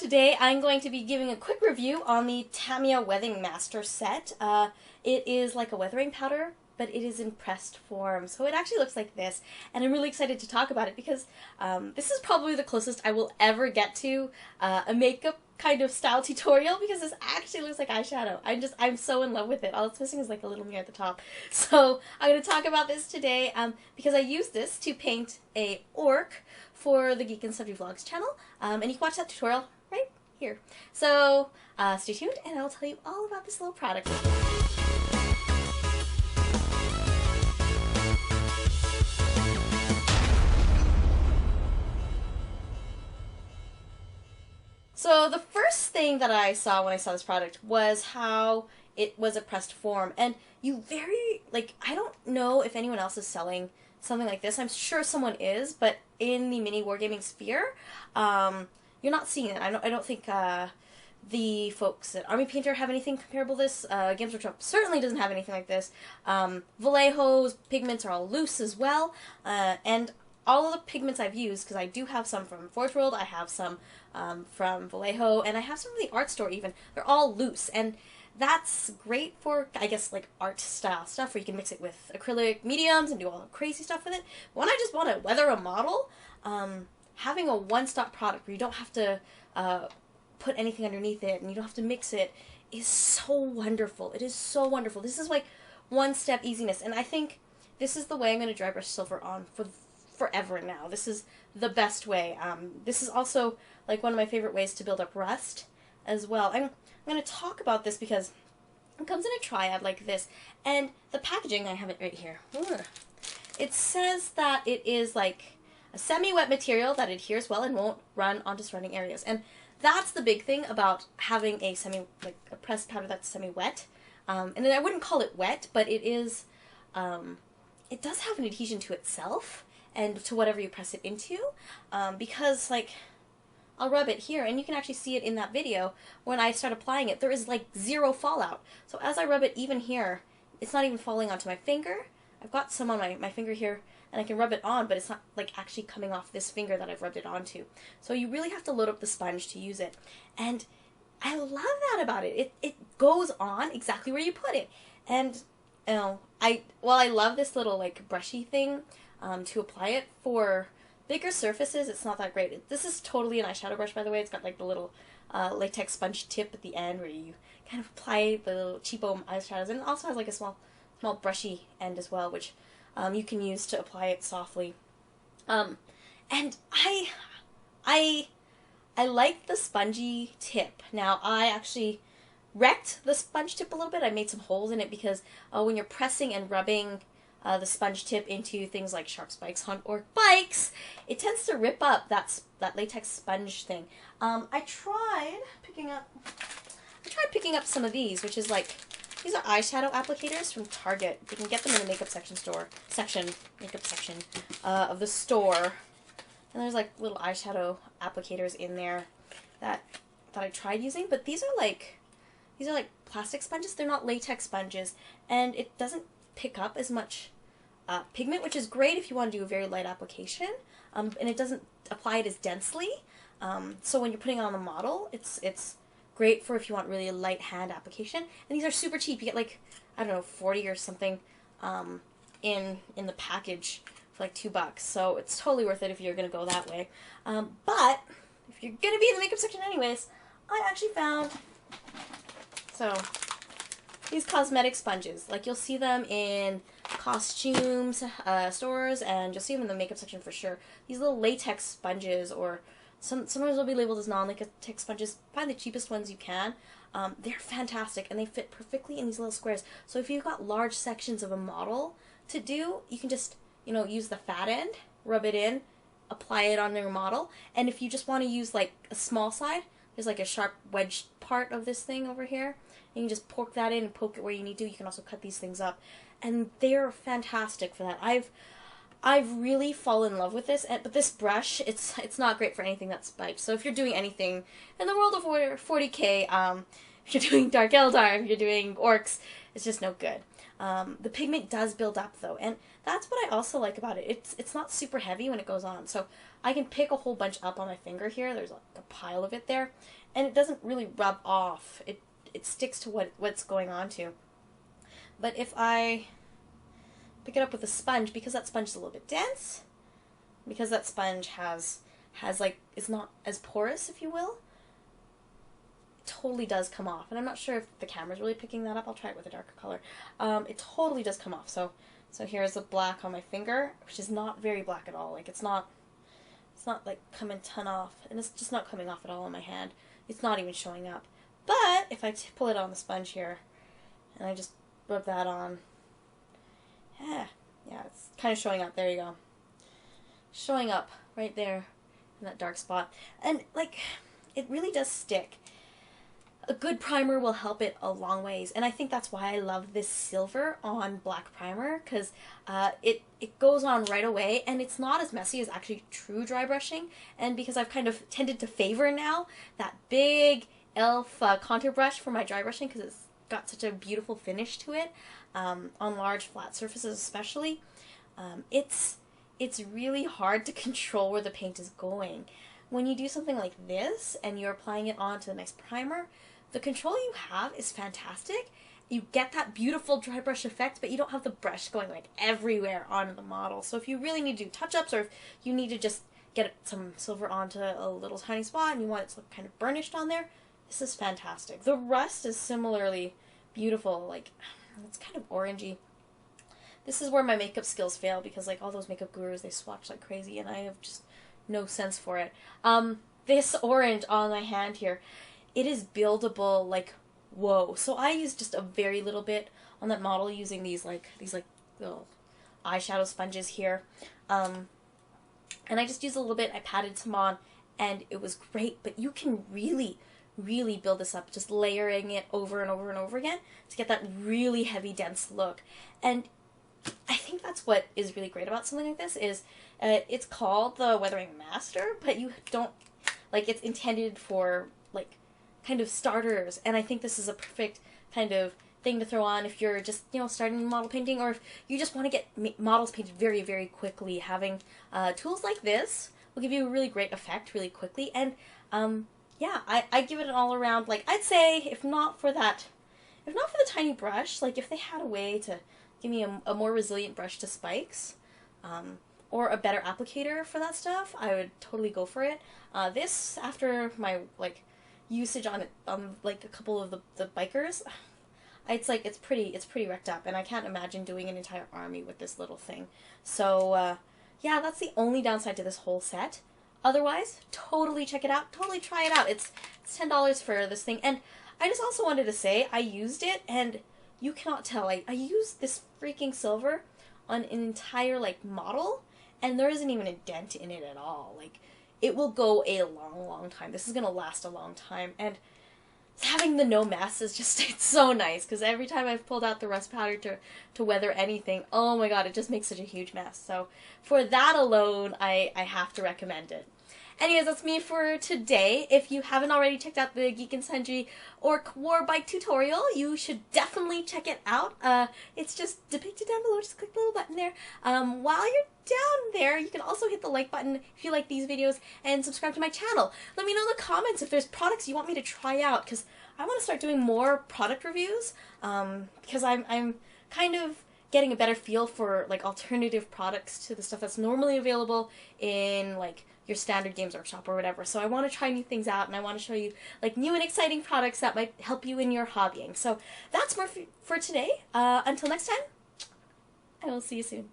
Today I'm going to be giving a quick review on the Tamiya Weathering Master set. It is like a weathering powder, but it is in pressed form, so it actually looks like this, and I'm really excited to talk about it because this is probably the closest I will ever get to a makeup kind of style tutorial, because this actually looks like eyeshadow. I'm so in love with it. All it's missing is like a little mirror at the top. So I'm going to talk about this today because I used this to paint a orc for the Geek and Sundry Vlogs channel, and you can watch that tutorial right here. So stay tuned and I'll tell you all about this little product. So the first thing that I saw when I saw this product was how it was a pressed form, and I don't know if anyone else is selling something like this. I'm sure someone is, but in the mini wargaming sphere, you're not seeing it. I don't think the folks at Army Painter have anything comparable to this. Games Workshop certainly doesn't have anything like this. Vallejo's pigments are all loose as well, and all of the pigments I've used, because I do have some from Forge World, I have some from Vallejo, and I have some from the art store even. They're all loose, and that's great for, I guess, like art style stuff where you can mix it with acrylic mediums and do all the crazy stuff with it. But when I just want to weather a model, having a one-stop product where you don't have to put anything underneath it and you don't have to mix it is so wonderful. It is so wonderful. This is like one-step easiness, and I think this is the way I'm going to dry brush silver on for forever now. This is the best way. This is also like one of my favorite ways to build up rust as well. I'm going to talk about this because it comes in a triad like this, and the packaging, I have it right here. It says that it is like a semi-wet material that adheres well and won't run onto surrounding areas, and that's the big thing about having a a pressed powder that's semi-wet. And then I wouldn't call it wet, but it is. It does have an adhesion to itself and to whatever you press it into, because like I'll rub it here, and you can actually see it in that video. When I start applying it, there is like zero fallout. So as I rub it even here, it's not even falling onto my finger. I've got some on my finger here, and I can rub it on, but it's not like actually coming off this finger that I've rubbed it onto. So you really have to load up the sponge to use it. And I love that about it. It goes on exactly where you put it. And you know, I love this little like brushy thing to apply it for bigger surfaces. It's not that great. This is totally an eyeshadow brush, by the way. It's got like the little latex sponge tip at the end where you kind of apply the little cheapo eyeshadows, and it also has like a small brushy end as well, which you can use to apply it softly. And I like the spongy tip. Now I actually wrecked the sponge tip a little bit. I made some holes in it because when you're pressing and rubbing the sponge tip into things like sharp spikes on orc bikes, it tends to rip up that latex sponge thing. I tried picking up some of these, which is like, these are eyeshadow applicators from Target. You can get them in the makeup section of the store. And there's like little eyeshadow applicators in there that I tried using, but these are like plastic sponges. They're not latex sponges, and it doesn't pick up as much pigment, which is great if you want to do a very light application, and it doesn't apply it as densely. So when you're putting it on the model, it's great for if you want really a light hand application. And these are super cheap. You get like, I don't know, 40 or something in the package for like $2. So it's totally worth it if you're going to go that way. But if you're going to be in the makeup section anyways, I actually found these cosmetic sponges. Like, you'll see them in costumes stores, and you'll see them in the makeup section for sure. These little latex sponges, or sometimes they'll be labeled as non-latex sponges. Find the cheapest ones you can. They're fantastic, and they fit perfectly in these little squares. So if you've got large sections of a model to do, you can just, use the fat end, rub it in, apply it on your model. And if you just want to use like a small side, there's like a sharp wedge part of this thing over here. You can just poke that in and poke it where you need to. You can also cut these things up, and they're fantastic for that. I've really fallen in love with this, but this brush, it's not great for anything that spikes. So if you're doing anything in the world of 40K, if you're doing Dark Eldar, if you're doing orcs, it's just no good. The pigment does build up though, and that's what I also like about it. It's not super heavy when it goes on, so I can pick a whole bunch up on my finger here. There's like a pile of it there, and it doesn't really rub off. It sticks to what's going on to. But if I pick it up with a sponge, because that sponge is a little bit dense, because that sponge has like, it's not as porous, if you will, it totally does come off. And I'm not sure if the camera's really picking that up. I'll try it with a darker color. It totally does come off. So here's the black on my finger, which is not very black at all. Like, it's not like coming ton off, and it's just not coming off at all on my hand. It's not even showing up. But if I pull it on the sponge here, and I just rub that on, yeah, it's kind of showing up. There you go. Showing up right there in that dark spot. And, like, it really does stick. A good primer will help it a long ways, and I think that's why I love this silver on black primer, because it goes on right away, and it's not as messy as actually true dry brushing, and because I've kind of tended to favor now that big e.l.f. Contour brush for my dry brushing, because it's got such a beautiful finish to it, on large flat surfaces especially. It's really hard to control where the paint is going. When you do something like this, and you're applying it onto a nice primer, the control you have is fantastic. You get that beautiful dry brush effect, but you don't have the brush going like everywhere onto the model. So if you really need to do touch-ups, or if you need to just get some silver onto a little tiny spot and you want it to look kind of burnished on there, this is fantastic. The rust is similarly beautiful. Like, it's kind of orangey. This is where my makeup skills fail, because like all those makeup gurus, they swatch like crazy, and I have just no sense for it. This orange on my hand here, it is buildable like whoa. So I used just a very little bit on that model, using these little eyeshadow sponges here, and I just used a little bit. I patted some on, and it was great. But you can really build this up, just layering it over and over and over again to get that really heavy, dense look. And I think that's what is really great about something like this is it's called the Weathering Master, but you don't, like, it's intended for like kind of starters, and I think this is a perfect kind of thing to throw on if you're just, you know, starting model painting, or if you just want to get models painted very, very quickly. Having tools like this will give you a really great effect really quickly. And yeah, I give it an all around, like, I'd say if not for the tiny brush, like if they had a way to give me a more resilient brush to spikes, or a better applicator for that stuff, I would totally go for it. This, after my like usage on it, like a couple of the bikers, it's pretty wrecked up, and I can't imagine doing an entire army with this little thing. So yeah, that's the only downside to this whole set. Otherwise, totally check it out, totally try it out. It's $10 for this thing. And I just also wanted to say, I used it, and you cannot tell, I used this freaking silver on an entire like model, and there isn't even a dent in it at all. Like, it will go a long time. This is gonna last a long time, and having the no mess is just, it's so nice, because every time I've pulled out the rust powder to weather anything, oh my god, it just makes such a huge mess. So for that alone, I have to recommend it. Anyways, that's me for today. If you haven't already checked out the Geek and Sundry Orc War Bike tutorial, you should definitely check it out. It's just depicted down below. Just click the little button there. While you're down there, you can also hit the like button if you like these videos, and subscribe to my channel. Let me know in the comments if there's products you want me to try out, because I want to start doing more product reviews, because I'm kind of getting a better feel for like alternative products to the stuff that's normally available in like your standard Games Workshop or whatever. So I want to try new things out, and I want to show you like new and exciting products that might help you in your hobbying. So that's more for today. Until next time, I will see you soon.